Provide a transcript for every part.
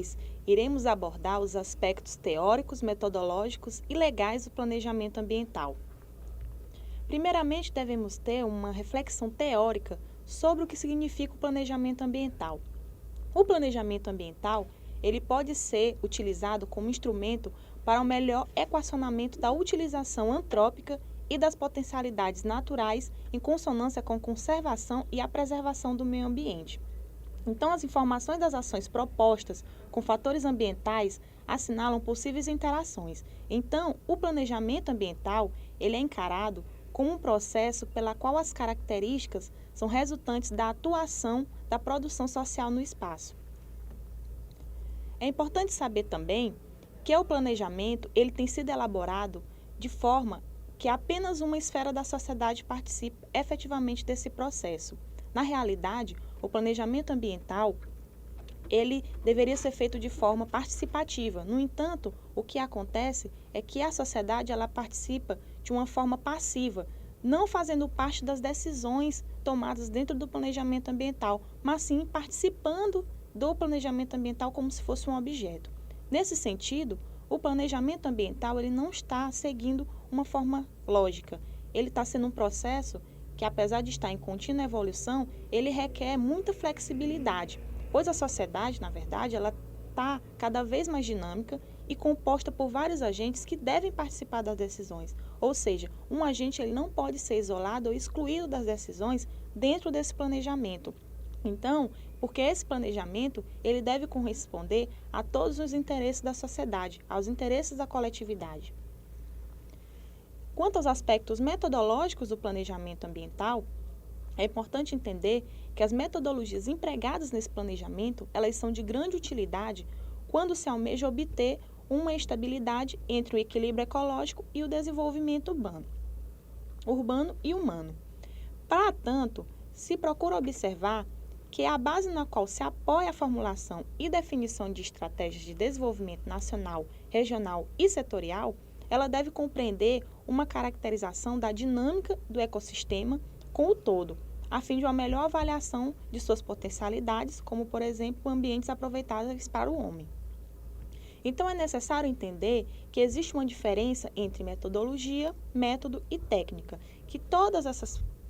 quais iremos abordar os aspectos teóricos, metodológicos e legais do planejamento ambiental. Primeiramente, devemos ter uma reflexão teórica sobre o que significa o planejamento ambiental. O planejamento ambiental, ele pode ser utilizado como instrumento para o melhor equacionamento da utilização antrópica e das potencialidades naturais em consonância com a conservação e a preservação do meio ambiente. Então, as informações das ações propostas com fatores ambientais assinalam possíveis interações. Então, o planejamento ambiental, ele é encarado como um processo pela qual as características são resultantes da atuação da produção social no espaço. É importante saber também que o planejamento ele tem sido elaborado de forma que apenas uma esfera da sociedade participe efetivamente desse processo. Na realidade, o planejamento ambiental ele deveria ser feito de forma participativa. No entanto, o que acontece é que a sociedade ela participa de uma forma passiva, não fazendo parte das decisões tomadas dentro do planejamento ambiental, mas sim participando do planejamento ambiental como se fosse um objeto. Nesse sentido, o planejamento ambiental ele não está seguindo uma forma lógica. Ele está sendo um processo que, apesar de estar em contínua evolução, ele requer muita flexibilidade, pois a sociedade, na verdade, ela está cada vez mais dinâmica e composta por vários agentes que devem participar das decisões. Ou seja, um agente ele não pode ser isolado ou excluído das decisões dentro desse planejamento. Então, porque esse planejamento ele deve corresponder a todos os interesses da sociedade, aos interesses da coletividade. Quanto aos aspectos metodológicos do planejamento ambiental, é importante entender que as metodologias empregadas nesse planejamento, elas são de grande utilidade quando se almeja obter uma estabilidade entre o equilíbrio ecológico e o desenvolvimento urbano e humano. Para tanto, se procura observar que a base na qual se apoia a formulação e definição de estratégias de desenvolvimento nacional, regional e setorial, ela deve compreender uma caracterização da dinâmica do ecossistema com o todo, a fim de uma melhor avaliação de suas potencialidades, como, por exemplo, ambientes aproveitáveis para o homem. Então, é necessário entender que existe uma diferença entre metodologia, método e técnica, que todas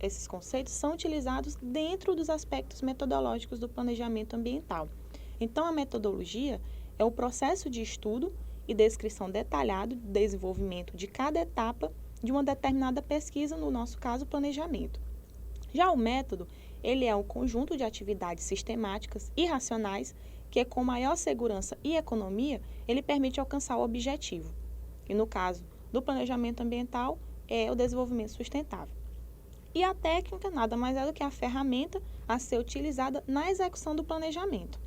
esses conceitos são utilizados dentro dos aspectos metodológicos do planejamento ambiental. Então, a metodologia é o processo de estudo e descrição detalhado do desenvolvimento de cada etapa de uma determinada pesquisa, no nosso caso, planejamento. Já o método, ele é um conjunto de atividades sistemáticas e racionais que, com maior segurança e economia, ele permite alcançar o objetivo. E no caso do planejamento ambiental, é o desenvolvimento sustentável. E a técnica nada mais é do que a ferramenta a ser utilizada na execução do planejamento.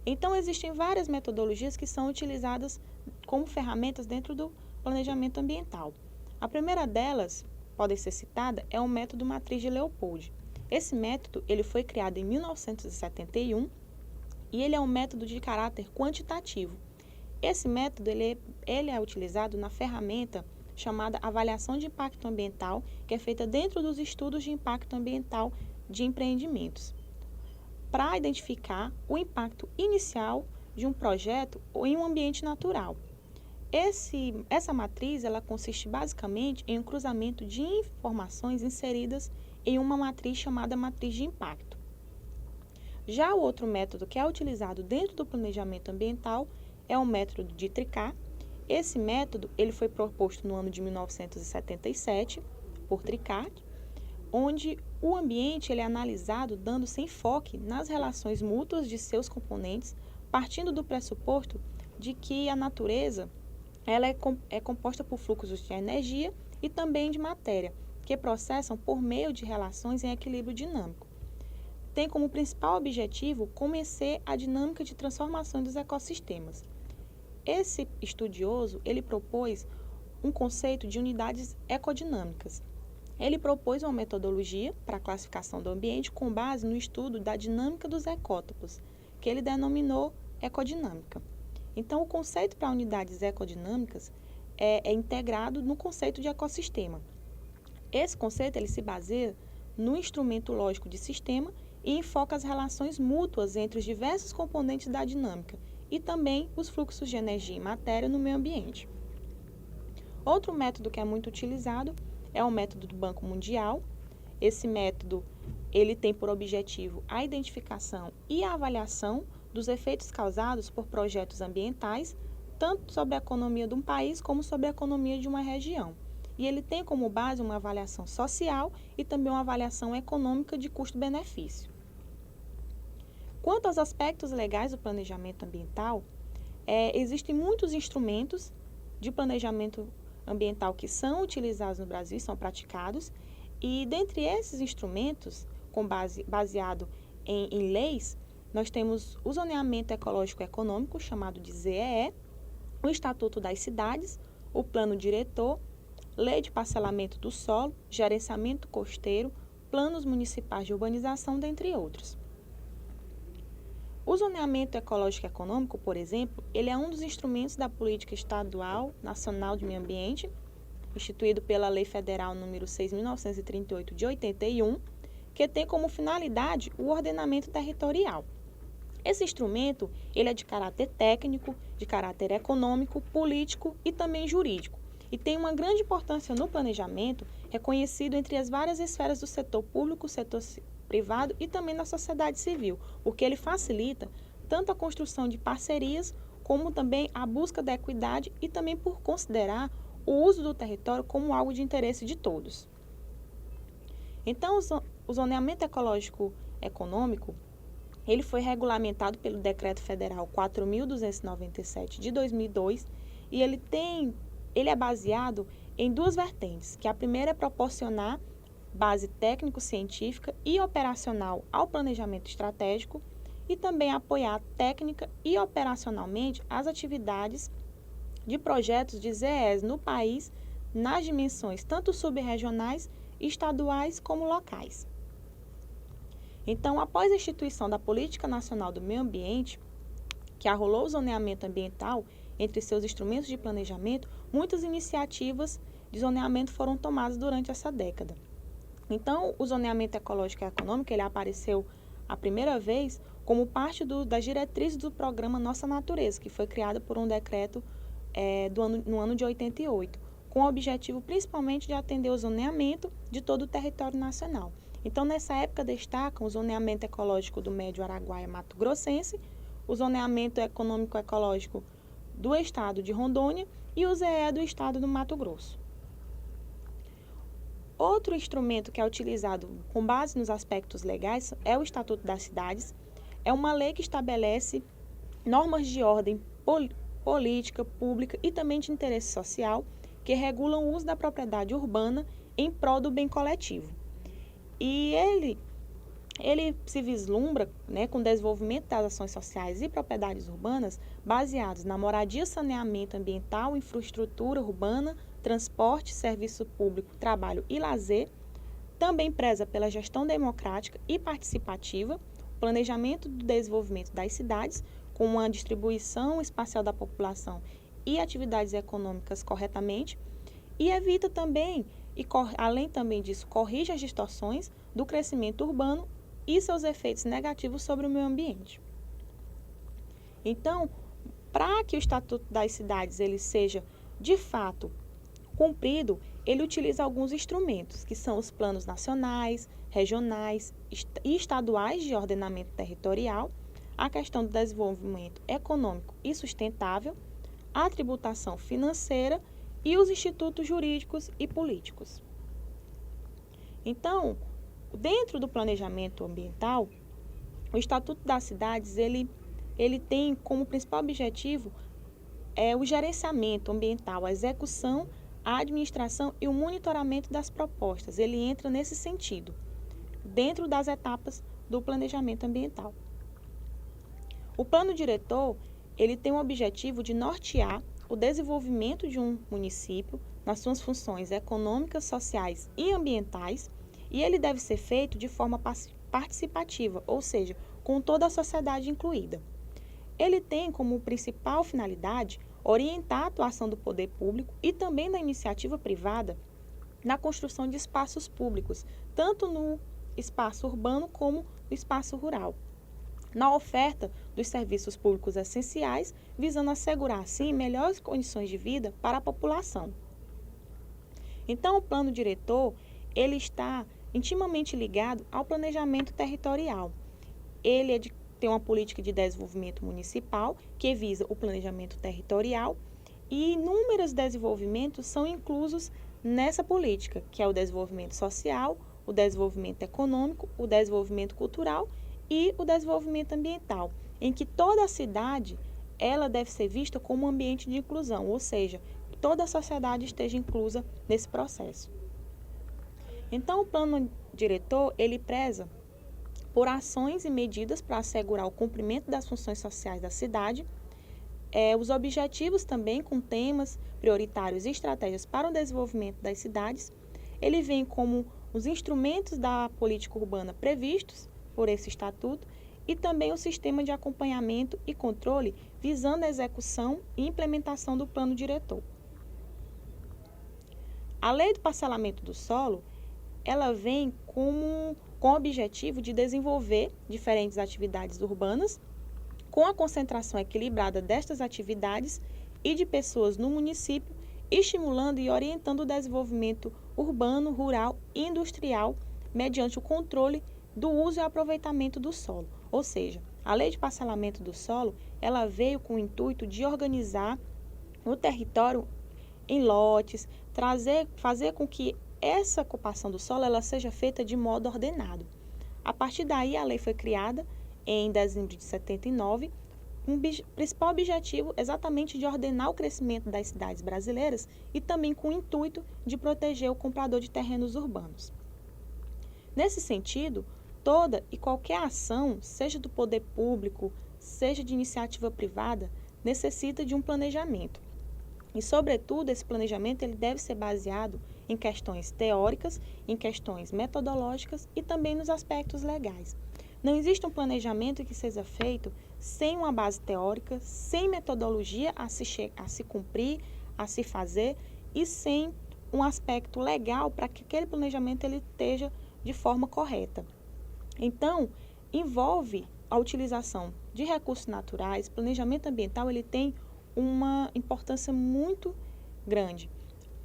Então, existem várias metodologias que são utilizadas como ferramentas dentro do planejamento ambiental. A primeira delas, pode ser citada, é o método matriz de Leopold. Esse método ele foi criado em 1971 e ele é um método de caráter quantitativo. Esse método ele é utilizado na ferramenta chamada avaliação de impacto ambiental, que é feita dentro dos estudos de impacto ambiental de empreendimentos, para identificar o impacto inicial de um projeto em um ambiente natural. Essa matriz ela consiste basicamente em um cruzamento de informações inseridas em uma matriz chamada matriz de impacto. Já o outro método que é utilizado dentro do planejamento ambiental é o método de Tricart. Esse método ele foi proposto no ano de 1977 por Tricart, onde o ambiente ele é analisado dando-se enfoque nas relações mútuas de seus componentes, partindo do pressuposto de que a natureza ela é composta por fluxos de energia e também de matéria, que processam por meio de relações em equilíbrio dinâmico. Tem como principal objetivo conhecer a dinâmica de transformação dos ecossistemas. Esse estudioso, ele propôs um conceito de unidades ecodinâmicas. Ele propôs uma metodologia para a classificação do ambiente com base no estudo da dinâmica dos ecótopos, que ele denominou ecodinâmica. Então, o conceito para unidades ecodinâmicas é integrado no conceito de ecossistema. Esse conceito ele se baseia no instrumento lógico de sistema e enfoca as relações mútuas entre os diversos componentes da dinâmica e também os fluxos de energia e matéria no meio ambiente. Outro método que é muito utilizado é o método do Banco Mundial. Esse método ele tem por objetivo a identificação e a avaliação dos efeitos causados por projetos ambientais, tanto sobre a economia de um país como sobre a economia de uma região. E ele tem como base uma avaliação social e também uma avaliação econômica de custo-benefício. Quanto aos aspectos legais do planejamento ambiental, existem muitos instrumentos de planejamento ambiental que são utilizados no Brasil e são praticados, e dentre esses instrumentos, baseado em leis, nós temos o zoneamento ecológico econômico, chamado de ZEE, o Estatuto das Cidades, o Plano Diretor, Lei de Parcelamento do Solo, Gerenciamento Costeiro, Planos Municipais de Urbanização, dentre outros. O zoneamento ecológico econômico, por exemplo, ele é um dos instrumentos da Política Estadual Nacional de Meio Ambiente, instituído pela Lei Federal número 6.938 de 81, que tem como finalidade o ordenamento territorial. Esse instrumento ele é de caráter técnico, de caráter econômico, político e também jurídico, e tem uma grande importância no planejamento, reconhecido entre as várias esferas do setor público, setor privado e também na sociedade civil, porque ele facilita tanto a construção de parcerias, como também a busca da equidade e também por considerar o uso do território como algo de interesse de todos. Então, o zoneamento ecológico econômico, ele foi regulamentado pelo Decreto Federal 4.297 de 2002 e ele é baseado em duas vertentes, que a primeira é proporcionar base técnico-científica e operacional ao planejamento estratégico e também apoiar técnica e operacionalmente as atividades de projetos de ZEs no país, nas dimensões tanto subregionais, estaduais como locais. Então, após a instituição da Política Nacional do Meio Ambiente, que arrolou o zoneamento ambiental entre seus instrumentos de planejamento, muitas iniciativas de zoneamento foram tomadas durante essa década. Então, o zoneamento ecológico e econômico ele apareceu a primeira vez como parte das diretrizes do programa Nossa Natureza, que foi criado por um decreto no ano de 88, com o objetivo principalmente de atender o zoneamento de todo o território nacional. Então, nessa época destacam o zoneamento ecológico do Médio Araguaia Mato Grossense, o zoneamento econômico-ecológico do estado de Rondônia e o ZE do estado do Mato Grosso. Outro instrumento que é utilizado com base nos aspectos legais é o Estatuto das Cidades. É uma lei que estabelece normas de ordem política, pública e também de interesse social que regulam o uso da propriedade urbana em prol do bem coletivo. E ele se vislumbra com o desenvolvimento das ações sociais e propriedades urbanas baseadas na moradia, saneamento ambiental, infraestrutura urbana, transporte, serviço público, trabalho e lazer. Também preza pela gestão democrática e participativa, planejamento do desenvolvimento das cidades, com uma distribuição espacial da população e atividades econômicas corretamente, e evita também, além também disso, corrige as distorções do crescimento urbano e seus efeitos negativos sobre o meio ambiente. Então, para que o Estatuto das Cidades ele seja, de fato, cumprido, ele utiliza alguns instrumentos, que são os planos nacionais, regionais e estaduais de ordenamento territorial, a questão do desenvolvimento econômico e sustentável, a tributação financeira e os institutos jurídicos e políticos. Então, dentro do planejamento ambiental, o Estatuto das Cidades ele tem como principal objetivo o gerenciamento ambiental, a execução, a administração e o monitoramento das propostas. Ele entra nesse sentido, dentro das etapas do planejamento ambiental. O plano diretor ele tem o objetivo de nortear o desenvolvimento de um município nas suas funções econômicas, sociais e ambientais, e ele deve ser feito de forma participativa, ou seja, com toda a sociedade incluída. Ele tem como principal finalidade orientar a atuação do poder público e também da iniciativa privada na construção de espaços públicos, tanto no espaço urbano como do espaço rural, na oferta dos serviços públicos essenciais, visando assegurar, assim, melhores condições de vida para a população. Então, o plano diretor, ele está intimamente ligado ao planejamento territorial. Tem uma política de desenvolvimento municipal que visa o planejamento territorial e inúmeros desenvolvimentos são inclusos nessa política, que é o desenvolvimento social, o desenvolvimento econômico, o desenvolvimento cultural e o desenvolvimento ambiental, em que toda a cidade ela deve ser vista como um ambiente de inclusão, ou seja, toda a sociedade esteja inclusa nesse processo. Então, o plano diretor, ele preza por ações e medidas para assegurar o cumprimento das funções sociais da cidade, os objetivos também com temas prioritários e estratégias para o desenvolvimento das cidades. Ele vem como os instrumentos da política urbana previstos por esse estatuto e também o sistema de acompanhamento e controle visando a execução e implementação do plano diretor. A lei do parcelamento do solo, ela vem com o objetivo de desenvolver diferentes atividades urbanas com a concentração equilibrada destas atividades e de pessoas no município, estimulando e orientando o desenvolvimento urbano, rural e industrial mediante o controle do uso e aproveitamento do solo. Ou seja, a lei de parcelamento do solo, ela veio com o intuito de organizar o território em lotes, fazer com que essa ocupação do solo ela seja feita de modo ordenado. A partir daí, a lei foi criada em dezembro de 79, com o principal objetivo exatamente de ordenar o crescimento das cidades brasileiras e também com o intuito de proteger o comprador de terrenos urbanos. Nesse sentido, toda e qualquer ação, seja do poder público, seja de iniciativa privada, necessita de um planejamento. E, sobretudo, esse planejamento ele deve ser baseado em questões teóricas, em questões metodológicas e também nos aspectos legais. Não existe um planejamento que seja feito sem uma base teórica, sem metodologia a se cumprir, a se fazer e sem um aspecto legal para que aquele planejamento ele esteja de forma correta. Então, envolve a utilização de recursos naturais, planejamento ambiental, ele tem uma importância muito grande.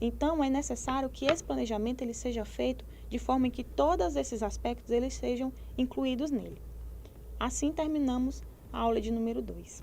Então, é necessário que esse planejamento ele seja feito de forma em que todos esses aspectos eles sejam incluídos nele. Assim, terminamos a aula de número 2.